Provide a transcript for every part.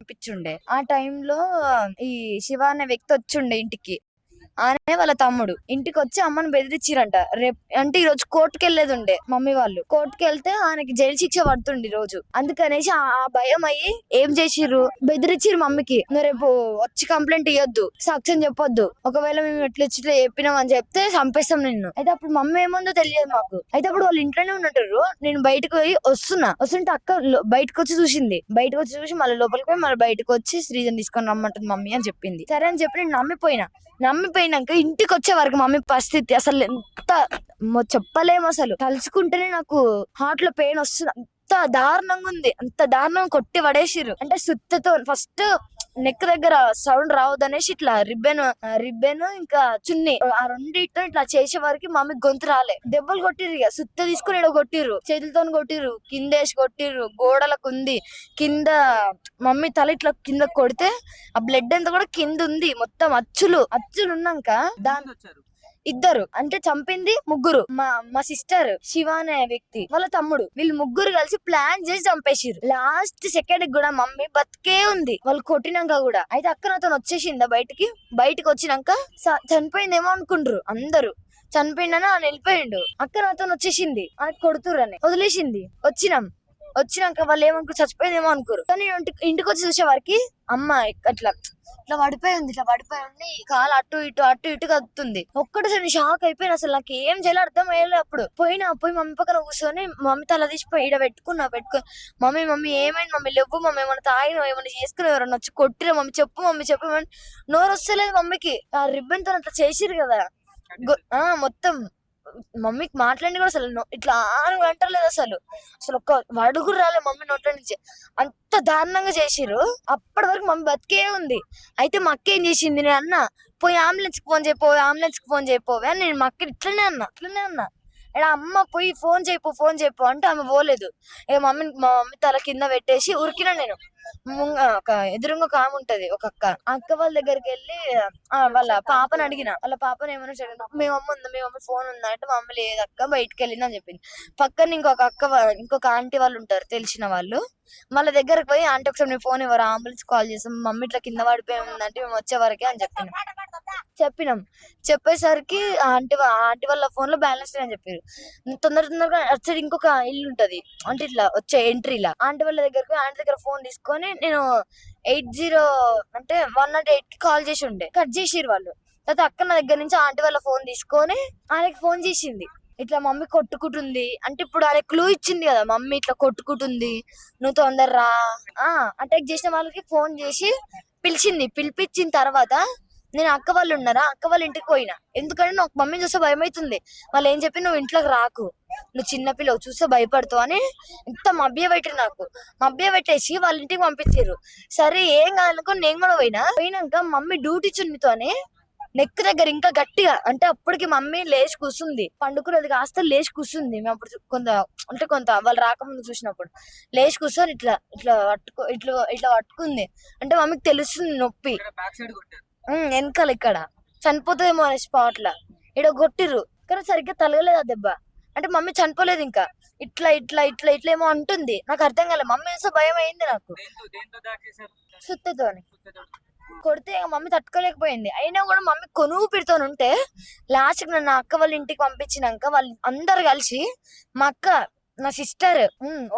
పంపించుండే. ఆ టైంలో ఈ శివ అనే వ్యక్తి వచ్చిండే ఇంటికి. ఆయనే వాళ్ళ తమ్ముడు. ఇంటికొచ్చి అమ్మని బెదిరించిరంట. రేపు అంటే ఈ రోజు కోర్టుకి వెళ్లేది ఉండే మమ్మీ వాళ్ళు. కోర్టుకి వెళ్తే ఆయనకి జైలు శిక్ష పడుతుంది ఈ రోజు. అందుకనేసి ఆ భయం అయ్యి ఏం చేసిర్రు, బెదిరించిర్రు మమ్మీకి, నువ్వు రేపు వచ్చి కంప్లైంట్ ఇవ్వద్దు, సాక్ష్యం చెప్పొద్దు, ఒకవేళ మేము ఇట్లా చెప్పినాం అని చెప్తే చంపేస్తాం నిన్ను. అయితే అప్పుడు మమ్మీ ఏముందో తెలియదు మాకు. అయితే అప్పుడు వాళ్ళు ఇంట్లోనే ఉన్నట్టు నేను బయటకు పోయి వస్తుంటే అక్క బయటకు వచ్చి చూసింది. బయటకు వచ్చి చూసి మళ్ళీ లోపలికి పోయి మళ్ళీ బయటకు వచ్చి శ్రీజన్ తీసుకొని రమ్మంటుంది మమ్మీ అని చెప్పింది. సరే అని చెప్పి నేను నమ్మిపోయినాక ఇంటికి వచ్చే వరకు మమ్మీ పరిస్థితి అసలు ఎంత చెప్పలేము. అసలు తలుచుకుంటేనే నాకు హార్ట్ లో పెయిన్ వస్తుంది. అంత దారుణంగా ఉంది. అంత దారుణంగా కొట్టి పడేసిర్రు. అంటే సుత్తతో ఫస్ట్ నెక్ దగ్గర సౌండ్ రావద్దనేసి ఇట్లా రిబ్బెన్ ఇంకా చున్నీ ఆ రెండితో ఇట్లా చేసే వరకు మమ్మీ గొంతు రాలే. దెబ్బలు కొట్టిర్రు, ఇక సుత్త తీసుకుని ఇడ కొట్టిర్రు, చేతులతో కొట్టిర్రు, కిందేసి కొట్టిర్రు, గోడలకు ఉంది కింద. మమ్మీ తల ఇట్లా కింద కొడితే ఆ బ్లడ్ అంతా కూడా కింద ఉంది. మొత్తం అచ్చులు ఉన్నాక దాని ఇద్దరు అంటే చంపింది ముగ్గురు. మా సిస్టర్ శివ అనే వ్యక్తి వాళ్ళ తమ్ముడు, వీళ్ళు ముగ్గురు కలిసి ప్లాన్ చేసి చంపేసిరు. లాస్ట్ సెకండ్ కూడా మమ్మీ బతికే ఉంది వాళ్ళు కొట్టినాక కూడా. అయితే అక్క నాతో వచ్చేసిందా బయటికి వచ్చినాక చనిపోయిందేమో అనుకుంటారు అందరు. చనిపోయిందని ఆయన వెళ్ళిపోయిండు. అక్క నాతో వచ్చేసింది, ఆయన కొడుతురని వదిలేసింది. వచ్చినాక వాళ్ళు ఏమనుకు చచ్చిపోయిందేమో అనుకోరు. కానీ ఇంటికి వచ్చి చూసే వారికి అమ్మ అట్లా పడిపోయి ఉంది. కాలు అటు ఇటు కదుతుంది. ఒక్కటిసారి షాక్ అయిపోయిన. అసలు నాకు ఏం చేయాలో అర్థం అయ్యలేదు. అప్పుడు పోయి మమ్మీ పక్కన కూర్చొని మమ్మీ తల తీసిపోయి ఇడ పెట్టుకుని మమ్మీ ఏమైంది మమ్మీ, లేవు మమ్మీ, ఏమైనా తాగిన ఏమైనా చేసుకుని ఎవరన్నా వచ్చి కొట్టిరా మమ్మీ, చెప్పు నోరు వస్తలేదు మమ్మీకి. ఆ రిబ్బన్ తో అట్లా చేసిరు కదా మొత్తం. మమ్మీకి మాట్లాడి కూడా అసలు ఇట్లా 6 గంటలు లేదు. అసలు ఒక్క అడుగు రాలే మమ్మీ నోట్ల నుంచి. అంత దారుణంగా చేసిరు. అప్పటి వరకు మమ్మీ బతికే ఉంది. అయితే మా అక్క ఏం చేసింది, నేను అన్న పోయి అంబులెన్స్ కి ఫోన్ చేయపోవే అని నేను మా అక్క ఇట్లనే అన్నా. అమ్మ పోయి ఫోన్ చేయపో అంటే ఆమె పోలేదు. మా మమ్మీ తల కింద పెట్టేసి ఉరికినా నేను. ఎదురుగా ఒక ఆమె ఉంటది, ఒక అక్క వాళ్ళ దగ్గరికి వెళ్ళి వాళ్ళ పాపని అడిగిన. వాళ్ళ పాపని ఏమన్నా మీ మమ్మీ ఫోన్ ఉందా అంటే మమ్మీ లేదక్క బయటకు వెళ్ళింది అని చెప్పింది. పక్కన ఇంకొక ఆంటీ వాళ్ళు ఉంటారు తెలిసిన వాళ్ళు. వాళ్ళ దగ్గరకు పోయి ఆంటీ ఒకసారి మీ ఫోన్ ఎవరు అంబులెన్స్ కాల్ చేసాం, మమ్మీ ఇట్లా కింద పడిపోయి ఉందంటే మేము వచ్చే వరకే అని చెప్పినాం. చెప్పేసరికి ఆంటీ వాళ్ళ ఫోన్ లో బ్యాలెన్స్ అని చెప్పారు. తొందరగా అటు ఇంకొక ఇల్లు ఉంటది అంటే ఇట్లా వచ్చే ఎంట్రీలా. ఆంటీ వాళ్ళ దగ్గరకు ఆంటీ దగ్గర ఫోన్ తీసుకొని నేను 80 అంటే 108 కి కాల్ చేసి ఉండే. కట్ చేసిరు వాళ్ళు. తర్వాత అక్క నా దగ్గర నుంచి ఆంటీ వాళ్ళ ఫోన్ తీసుకొని ఆయనకి ఫోన్ చేసింది. ఇట్లా మమ్మీ కొట్టుకుంటుంది అంటే ఇప్పుడు ఆయన క్లూ ఇచ్చింది కదా, మమ్మీ ఇట్లా కొట్టుకుంటుంది, నువ్వు తొందర రా. అటాక్ చేసిన వాళ్ళకి ఫోన్ చేసి పిలిపించిన తర్వాత నేను అక్క వాళ్ళు ఉన్నారా, అక్క వాళ్ళ ఇంటికి పోయినా. ఎందుకంటే నాకు మమ్మీ చూస్తే భయం అవుతుంది. వాళ్ళు ఏం చెప్పి నువ్వు ఇంట్లోకి రాకు, నువ్వు చిన్నపిల్లవు చూస్తే భయపడతావు అని ఎంత మభ్య పెట్టేసి వాళ్ళ ఇంటికి పంపించారు. సరే ఏం కాదనుకో నేను కూడా పోయినాక మమ్మీ డ్యూటీ చున్నితోనే నెక్ దగ్గర ఇంకా గట్టిగా అంటే అప్పటికి మమ్మీ లేచి కూర్చుంది. పండుకున్నది కాస్త లేచి కూర్చుంది. మేము అప్పుడు కొంత వాళ్ళు రాకముందు చూసినప్పుడు లేచి కూర్చొని ఇట్లా పట్టుకుంది. అంటే మమ్మీకి తెలుస్తుంది నొప్పి. వెనకాల ఇక్కడ చనిపోతుందేమో అనే స్పాట్ లా ఇడ కొట్టిర్రు. కానీ సరిగ్గా తలగలేదు ఆ దెబ్బ. అంటే మమ్మీ చనిపోలేదు ఇంకా. ఇట్లా ఏమో అంటుంది. నాకు అర్థం కాలేదు. మమ్మీ చూస్తే భయం అయింది నాకు. సుత్తతోని కొడితే మమ్మీ తట్టుకోలేకపోయింది. అయినా కూడా మమ్మీ కొనువు పెడుతోనుంటే లాస్ట్ కి నన్ను అక్క వాళ్ళ ఇంటికి పంపించినాక వాళ్ళు అందరు కలిసి మా అక్క నా సిస్టర్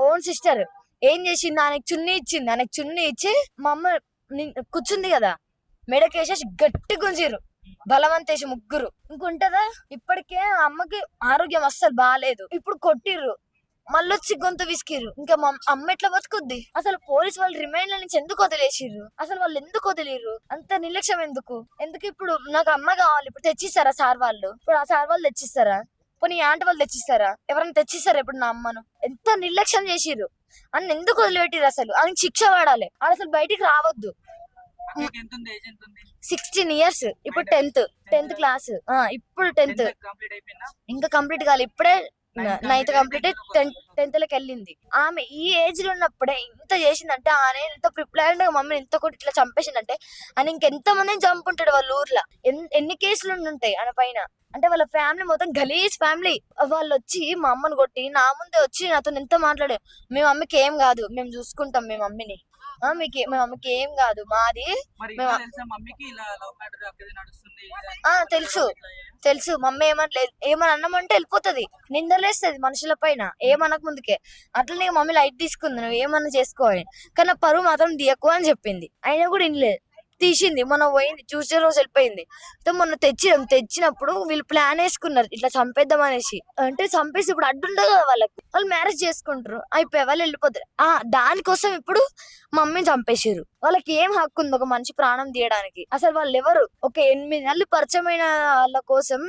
ఓన్ సిస్టర్ ఏం చేసింది, ఆయనకి చున్నీ ఇచ్చి మా అమ్మ కూర్చుంది కదా మెడకేసేసి గట్టి గుంజిరు బలవంతేసి ముగ్గురు. ఇంకుంటదా ఇప్పటికే అమ్మకి ఆరోగ్యం అస్సలు బాగాలేదు. ఇప్పుడు కొట్టిర్రు, మళ్ళొచ్చి గొంతు విసికిర్రు. ఇంకా అమ్మ ఎట్లా బతుకుద్ది? అసలు పోలీసు వాళ్ళు రిమైండ్ నుంచి ఎందుకు వదిలేసిర్రు? అసలు వాళ్ళు ఎందుకు వదిలేరు? అంత నిర్లక్ష్యం ఎందుకు? ఇప్పుడు నాకు అమ్మ కావాలి. ఇప్పుడు తెచ్చిస్తారా సార్ వాళ్ళు? ఇప్పుడు ఆ సార్ వాళ్ళు తెచ్చిస్తారా? పోనీ ఆంటీ వాళ్ళు తెచ్చిస్తారా? ఎవరైనా తెచ్చిస్తారా ఇప్పుడు నా అమ్మను? ఎంత నిర్లక్ష్యం చేసిర్రు అని ఎందుకు వదిలిపెట్టిర్రు? అసలు ఆయనకి శిక్ష పడాలి. అసలు బయటికి రావద్దు. 16 years. ఇప్పుడు 10th క్లాస్. ఇప్పుడు 10th ఇంకా కంప్లీట్ కాదు. ఇప్పుడే 9th కంప్లీట్ 10th లోకి వెళ్ళింది. ఆమె ఈ ఏజ్ లో ఉన్నప్పుడే ఇంత చేసిందంటే ఆయన ఎంత ప్రిపేర్డ్ గా మమ్మీని ఎంత కొట్టి ఇట్లా చంపేసిందంటే ఆయన ఇంకెంత మందిని చంపుంటాడు వాళ్ళ ఊర్లో. ఎన్ని కేసులు ఉంటాయి ఆయన పైన. అంటే వాళ్ళ ఫ్యామిలీ మొత్తం గలీజ్ ఫ్యామిలీ. వాళ్ళు వచ్చి మా అమ్మని కొట్టి నా ముందే వచ్చి నాతో ఎంత మాట్లాడారు. మీ మమ్మీకి ఏం కాదు, మేము చూసుకుంటాం మీ మమ్మీని మా మమ్మీకి ఏం కాదు. మాది తెలుసు తెలుసు. మమ్మీ ఏమని అన్నామంటే వెళ్ళిపోతుంది, నిందలేస్తుంది మనుషుల పైన ఏమనక ముందుకే. అట్లనే మమ్మీ లైట్ తీసుకుంది, నువ్వు ఏమన్నా చేసుకోవాలి కానీ నా పరువు మాత్రం తీయకు అని చెప్పింది. అయినా కూడా ఇన్లేదు, తీసింది. మొన్న పోయింది, చూసే రోజు వెళ్ళిపోయింది. మొన్న తెచ్చినప్పుడు వీళ్ళు ప్లాన్ వేసుకున్నారు ఇట్లా చంపేద్దాం అనేసి. అంటే చంపేసి ఇప్పుడు అడ్డుండదు కదా వాళ్ళకి, వాళ్ళు మ్యారేజ్ చేసుకుంటారు, అయిపోయి వాళ్ళు వెళ్ళిపోతారు. దానికోసం ఇప్పుడు మమ్మీని చంపేసారు. వాళ్ళకి ఏం హక్కు ఉంది ఒక మనిషి ప్రాణం తీయడానికి? అసలు వాళ్ళు ఎవరు? ఒక 8 నెలలు పరిచయమైన వాళ్ళ కోసం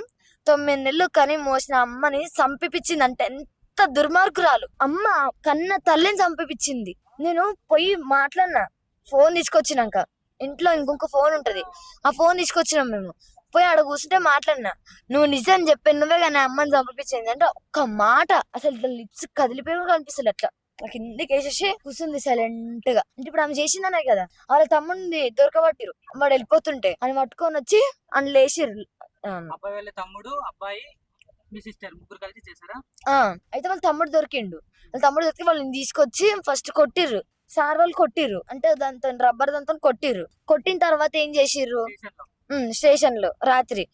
9 నెలలు కని మోసిన అమ్మని చంపిపించింది అంటే ఎంత దుర్మార్గురాలు! అమ్మ కన్న తల్లిని చంపిపించింది. నేను పోయి మాట్లాడినా, ఫోన్ తీసుకొచ్చినాక. ఇంట్లో ఇంకొక ఫోన్ ఉంటది, ఆ ఫోన్ తీసుకొచ్చినాం మేము. పోయి ఆడ కూర్చుంటే మాట్లాడినా, నువ్వు నిజం చెప్పాను, నువ్వే కానీ అమ్మని చంపించింది అంటే ఒక్క మాట. అసలు ఇట్లా లిప్స్ కదిలిపోయి కూడా కనిపిస్తుంది. అట్లా కిందకి వేసేసి కూర్చుంది సైలెంట్ గా. అంటే ఇప్పుడు ఆమె చేసిందనే కదా, వాళ్ళ తమ్ముడిని దొరకబట్టిరు. వాడు వెళ్ళిపోతుంటే అని పట్టుకొని వచ్చి అని లేచిర్రు. తమ్ముడు అబ్బాయి మీ సిస్టర్ ముగ్గురు కలిసి చేశారా? అయితే వాళ్ళ తమ్ముడు దొరికి వాళ్ళని తీసుకొచ్చి ఫస్ట్ కొట్టిర్రు. సార్ వాళ్ళు కొట్టిర్రు, అంటే దాంతో రబ్బర్ దాంతో కొట్టిర్రు. కొట్టిన తర్వాత ఏం చేసిర్రు స్టేషన్ లో రాత్రి.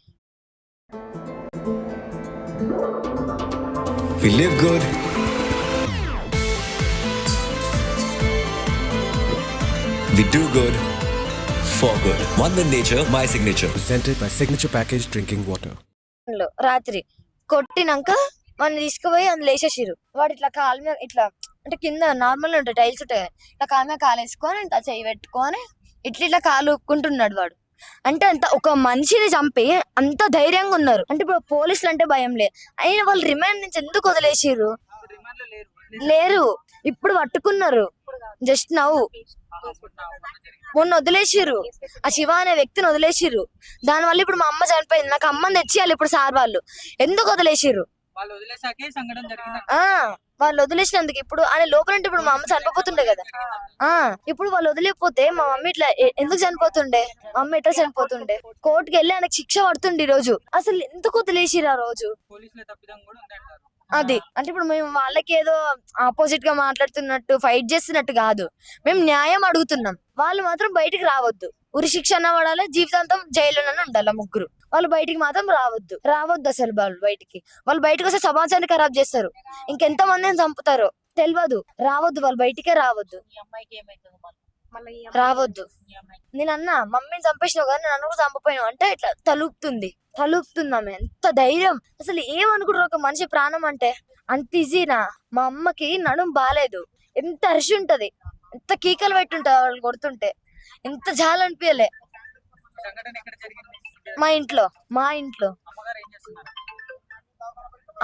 We live good. We do good. For good. One with nature, my signature. Presented by Signature Package Drinking Water. రాత్రి కొట్టినాక వాడిని తీసుకుపోయి అందులో వేసేసిర్రు. వాడు ఇట్లా కాలు మీద ఇట్లా, అంటే కింద నార్మల్ ఉంటాయి టైల్స్ ఉంటాయి, ఇట్లా కాలు మీద కాలు వేసుకొని ఇట్లా చెయ్యి పెట్టుకొని ఇట్లా కాలు ఊక్కుంటున్నాడు వాడు. అంటే అంత ఒక మనిషిని చంపి అంత ధైర్యంగా ఉన్నారు. అంటే ఇప్పుడు పోలీసులు అంటే భయం లేదు, అయినా వాళ్ళు రిమాండ్ నుంచి ఎందుకు వదిలేసిర్రు? లేరు, ఇప్పుడు పట్టుకున్నారు జస్ట్ నవ్వు. మొన్న వదిలేసిర్రు, ఆ శివ అనే వ్యక్తిని వదిలేసిర్రు. దానివల్ల ఇప్పుడు మా అమ్మ చనిపోయింది, నాకు అమ్మని తెచ్చియాలి ఇప్పుడు సార్ వాళ్ళు. ఎందుకు వదిలేసిర్రు? వాళ్ళు వదిలేసినందుకు ఇప్పుడు ఆయన లోపల ఉంటే ఇప్పుడు మా అమ్మ చనిపోతుండే కదా. ఇప్పుడు వాళ్ళు వదిలేకపోతే మా మమ్మీ ఇట్లా ఎందుకు చనిపోతుండే? మా అమ్మ ఎట్లా చనిపోతుండే? కోర్టుకి వెళ్ళి ఆయనకు శిక్ష పడుతుండే ఈ రోజు. అసలు ఎందుకు వదిలేసిరు ఆ రోజు? అది అంటే ఇప్పుడు మేము వాళ్ళకి ఏదో ఆపోజిట్ గా మాట్లాడుతున్నట్టు ఫైట్ చేస్తున్నట్టు కాదు, మేము న్యాయం అడుగుతున్నాం. వాళ్ళు మాత్రం బయటికి రావద్దు, ఉరి శిక్ష అన్న పడాలి, జీవితాంతం జైల్లోనే ఉండాలి ముగ్గురు. వాళ్ళు బయటికి మాత్రం రావద్దు అసలు. వాళ్ళు బయటకు వస్తే సమాజాన్ని ఖరాబ్ చేస్తారు, ఇంకెంత మందిని చంపుతారో తెలియదు. వాళ్ళు బయటికే రావద్దు. నేను అన్నా మమ్మీని చంపేసినావు కానీ నన్ను కూడా చంపపోయినావు అంటే ఇట్లా తలుపుతుంది ఆమె. ఎంత ధైర్యం! అసలు ఏమనుకుంటారు ఒక మనిషి ప్రాణం అంటే? అంత ఈజీనా? మా అమ్మకి నడుము బాలేదు, ఎంత అరిసి ఉంటది, ఎంత కీకలు పెట్టుంటది వాళ్ళు కొడుతుంటే, ఎంత జాలనిపించలే. మా ఇంట్లో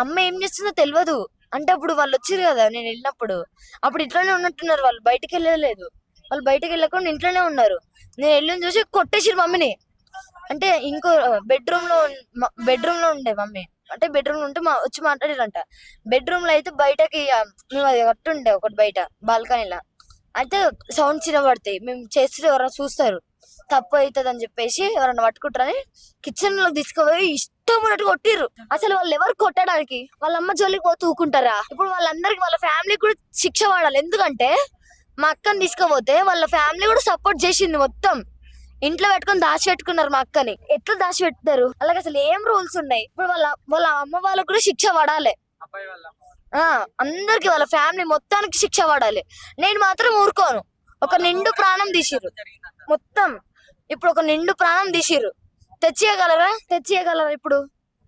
అమ్మ ఏం చేస్తుందో తెలియదు. అంటే అప్పుడు వాళ్ళు వచ్చారు కదా నేను వెళ్ళినప్పుడు, అప్పుడు ఇంట్లోనే ఉన్నట్టున్నారు. వాళ్ళు బయటికి వెళ్ళలేదు, వాళ్ళు బయటకు వెళ్ళకుండా ఇంట్లోనే ఉన్నారు. నేను వెళ్ళి చూసి కొట్టేసిరు మమ్మీని. అంటే ఇంకో బెడ్రూమ్ లో ఉండే మమ్మీ, అంటే బెడ్రూమ్ లో ఉంటే వచ్చి మాట్లాడారంట. బెడ్రూమ్ లో అయితే బయటకి మేము అది కట్టుండే ఒకటి బయట బాల్కనీలా, అయితే సౌండ్స్ వినబడతాయి. మేము చేస్తే ఎవరైనా చూస్తారు, తప్పు అవుతుంది అని చెప్పేసి ఎవరైనా పట్టుకుంటారని కిచెన్ లో తీసుకుపోయి ఇష్టం ఉన్నట్టు కొట్టిర్రు. అసలు వాళ్ళు ఎవరు కొట్టడానికి? వాళ్ళ అమ్మ జోలికి పోతూ ఊకుంటారా? ఇప్పుడు వాళ్ళందరికి వాళ్ళ ఫ్యామిలీ కూడా శిక్ష పడాలి. ఎందుకంటే మా అక్కని తీసుకుపోతే వాళ్ళ ఫ్యామిలీ కూడా సపోర్ట్ చేసింది. మొత్తం ఇంట్లో పెట్టుకొని దాచిపెట్టుకున్నారు మా అక్కని. ఎట్లా దాచిపెడతారు? అలాగే అసలు ఏం రూల్స్ ఉన్నాయి? ఇప్పుడు వాళ్ళ అమ్మ వాళ్ళకు కూడా శిక్ష పడాలి. అందరికి వాళ్ళ ఫ్యామిలీ మొత్తానికి శిక్ష పడాలి. నేను మాత్రం ఊరుకోను. ఒక నిండు ప్రాణం తీసిర్రు మొత్తం. ఇప్పుడు ఒక నిండు ప్రాణం తీసిర్రు. తెచ్చియగలరా? ఇప్పుడు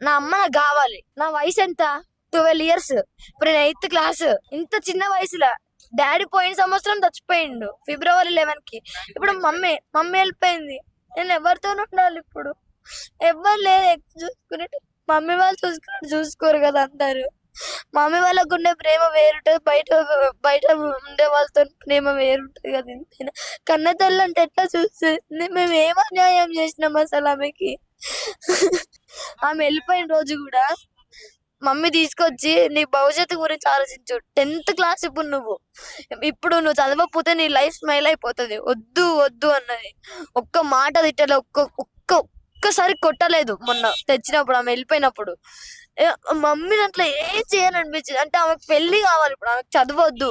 నా అమ్మ నాకు కావాలి. నా వయసు ఎంత? 12 years. ఇప్పుడు నేను 8th class. ఇంత చిన్న వయసులో డాడీ పోయిన సంవత్సరం చచ్చిపోయిండు February 11కి. ఇప్పుడు మమ్మీ వెళ్ళిపోయింది. నేను ఎవరితో ఉండాలి ఇప్పుడు? ఎవరు లేదు చూసుకునేట్టు. మమ్మీ వాళ్ళు చూసుకోరు కదా అందరు. మమ్మీ వాళ్ళకు ఉండే ప్రేమ వేరుంటది, బయట ఉండే వాళ్ళతో ప్రేమ వేరుంటది కదా. ఎంతైనా కన్న తల్లి అంటే ఎట్లా చూస్తుంది? మేము ఏం అన్యాయం చేసినాం అసలు ఆమెకి? ఆమె వెళ్ళిపోయిన రోజు కూడా మమ్మీ తీసుకొచ్చి నీ భవిష్యత్తు గురించి ఆలోచించు. 10th class ఇప్పుడు నువ్వు చదవకపోతే నీ లైఫ్ స్మైల్ అయిపోతుంది, వద్దు అన్నది. ఒక్క మాట తిట్టలే, ఒక్కసారి కొట్టలేదు. మొన్న తెచ్చినప్పుడు ఆమె వెళ్ళిపోయినప్పుడు మమ్మీ దాంట్లో ఏం చేయాలనిపించింది అంటే ఆమెకు పెళ్లి కావాలి, ఇప్పుడు ఆమెకు చదవద్దు,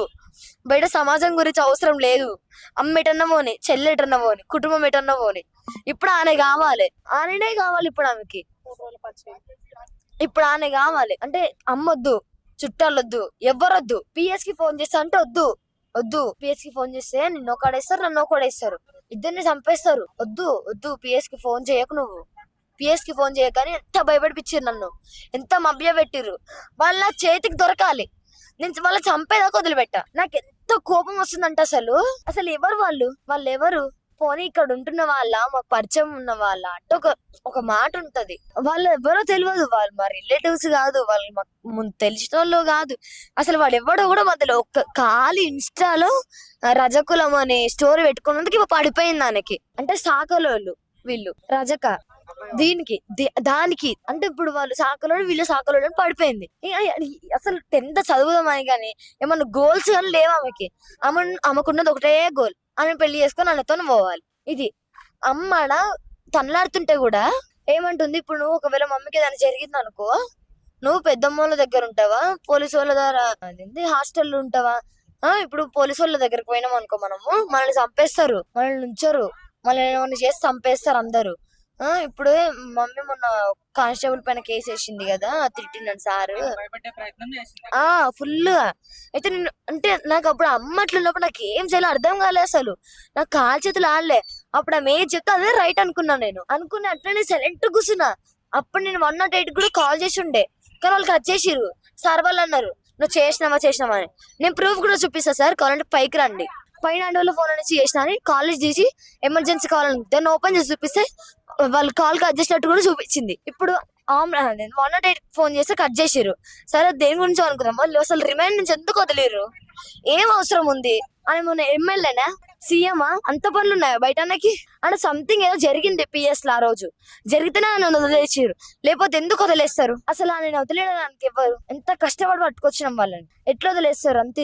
బయట సమాజం గురించి అవసరం లేదు. అమ్మ ఎటన్నా పోని, చెల్లి ఎటన్నా పోని, కుటుంబం ఎటన్నా పోని, ఇప్పుడు ఆమె కావాలి, ఆమెనే కావాలి ఇప్పుడు ఆమెకి. ఇప్పుడు ఆమె కావాలి అంటే అమ్మొద్దు, చుట్టాలొద్దు, ఎవ్వరొద్దు. పిఎస్ కి ఫోన్ చేస్తా అంటే వద్దు, వద్దు. పిఎస్ కి ఫోన్ చేస్తే నిన్ను ఒకడేస్తారు, నన్ను ఒకడేస్తారు, ఇద్దరిని చంపేస్తారు. వద్దు వద్దు, పిఎస్ కి ఫోన్ చేయకు నువ్వు. పిఎస్ కి ఫోన్ చేయకని ఎంత భయపడిపించారు నన్ను, ఎంత మభ్య పెట్టిర్రు. వాళ్ళ చేతికి దొరకాలి, నేను వాళ్ళ చంపేదాకా వదిలిపెట్టా. నాకు ఎంత కోపం వస్తుందంటే అసలు ఎవరు వాళ్ళు ఎవరు? పోనీ ఇక్కడ ఉంటున్న వాళ్ళ, మాకు పరిచయం ఉన్న వాళ్ళ అంటే ఒక మాట ఉంటది. వాళ్ళు ఎవరో తెలియదు, వాళ్ళు మా రిలేటివ్స్ కాదు, వాళ్ళు మాకు ముందు తెలిసిన వాళ్ళు కాదు. అసలు వాడు ఎవడో కూడా మధ్యలో ఒక్క ఖాళీ ఇన్స్టాలో రజకులం అనే స్టోరీ పెట్టుకున్నందుకు ఇవ్వ పడిపోయింది దానికి. అంటే సాకలోళ్ళు వీళ్ళు, రజక దీనికి దానికి అంటే ఇప్పుడు వాళ్ళు సాకలోడు, వీళ్ళు సాకలోడు అని పడిపోయింది. అసలు 10th చదువుదామని కానీ ఏమన్నా గోల్స్ కానీ లేవు ఆమెకి. ఆమెకున్నది ఒకటే గోల్, ఆమె పెళ్లి చేసుకొని అన్నతో పోవాలి. ఇది అమ్మడ తనలాడుతుంటే కూడా ఏమంటుంది, ఇప్పుడు నువ్వు ఒకవేళ మమ్మీకి ఏదైనా జరిగింది అనుకో, నువ్వు పెద్దమ్మ వాళ్ళ దగ్గర ఉంటావా, పోలీసు వాళ్ళ ద్వారా హాస్టల్లో ఉంటావా? ఇప్పుడు పోలీసు వాళ్ళ దగ్గరకు పోయినాం అనుకో, మనల్ని చంపేస్తారు, మనల్ని ఉంచరు, మనల్ని ఏమైనా చేసి చంపేస్తారు అందరూ. ఇప్పుడు మమ్మీ మొన్న కానిస్టేబుల్ పైన కేసు వేసింది కదా, తిట్టినాను సారు భయపెట్టే ప్రయత్నం చేసింది. ఫుల్ గా. అయితే నేను అంటే నాకు అప్పుడు అమ్మ అట్లున్నప్పుడు నాకు ఏం చేయాలో అర్థం కాలేదు. అసలు నాకు కాలు చేతులు ఆడలే. అప్పుడు ఆమె ఏం చెప్తే అదే రైట్ అనుకున్నా. నేను అనుకుని అట్లనే సైలెంట్ కూర్చున్నా. అప్పుడు నేను 108 కూడా కాల్ చేసి ఉండే, కానీ వాళ్ళు కట్ చేసిర్రు. సార్ వాళ్ళు అన్నారు నువ్వు చేసినావా అని. నేను ప్రూఫ్ కూడా చూపిస్తా సార్, కావాలంటే పైకి రండి. పైన వాళ్ళు ఫోన్ అనేసి చేసిన అని కాలేజ్ తీసి ఎమర్జెన్సీ కావాలని దాన్ని ఓపెన్ చేసి చూపిస్తే వాళ్ళు కాల్ కట్ చేసినట్టు కూడా చూపించింది. ఇప్పుడు 108 ఫోన్ చేస్తే కట్ చేసిర్రు. సరే దేని గురించి అనుకున్నాం, వాళ్ళు అసలు రిమైండ్ నుంచి ఎందుకు వదిలేరు, ఏం అవసరం ఉంది అని. మొన్న ఎమ్మెల్యేనా సీఎమా అంత పనులు ఉన్నాయా బయట అన్నకి? అంటే సంథింగ్ ఏదో జరిగింది పిఎస్ లో, ఆ రోజు జరిగితేనే ఆయన వదిలేసారు, లేకపోతే ఎందుకు వదిలేస్తారు? అసలు ఆయన వదిలేయడానికి ఎవరు, ఎంత కష్టపడి పట్టుకొచ్చినాం వాళ్ళని, ఎట్లా వదిలేస్తారు? అంతే.